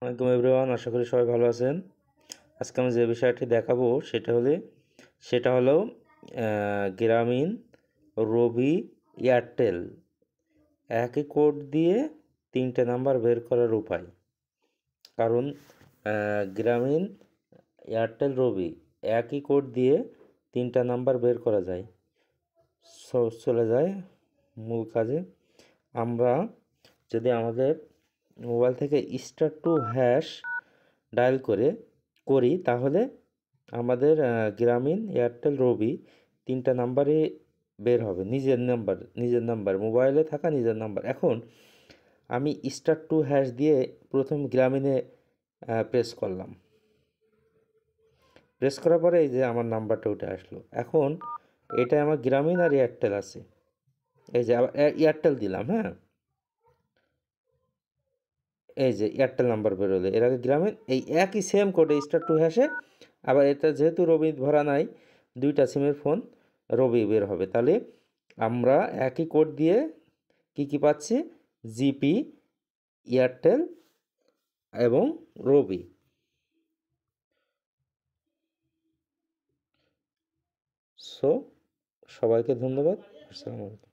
আসসালামু এভরিওয়ান, আশা করি সবাই ভালো আছেন। আজকে আমি যে বিষয়টি দেখাবো সেটা হলো গ্রামীণ, রবি, এয়ারটেল একই কোড দিয়ে 3টে নাম্বার বের করার উপায়। কারণ গ্রামীণ, এয়ারটেল, রবি একই কোড দিয়ে 3টা নাম্বার বের করা যায়। চলে যায় মূল কাজে। আমরা যদি আমাদের মোবাইল থেকে *2# ডায়াল করি তাহলে আমাদের গ্রামীণ, এয়ারটেল, রবি 3টা নাম্বারই বের হবে। নিজের নাম্বার মোবাইলে থাকা নিজের নাম্বার। এখন আমি *2# দিয়ে প্রথম গ্রামীণে প্রেস করলাম। প্রেস করার পরে এই যে আমার নাম্বারটা উঠে আসলো। এখন এটা আমার গ্রামীণ আর এয়ারটেল আছে। এই যে আবার এয়ারটেল দিলাম, হ্যাঁ, এই যে এয়ারটেল নাম্বার বেরোলে। এর আগে গ্রামীণ, এই একই সেম কোডে *2#। আবার এটা যেহেতু রবি ভরা নাই, 2টা সিমের ফোন রবি বের হবে। তাহলে আমরা একই কোড দিয়ে কি পাচ্ছি? জিপি, এয়ারটেল এবং রবি। সো সবাইকে ধন্যবাদ। আসসালামু আলাইকুম।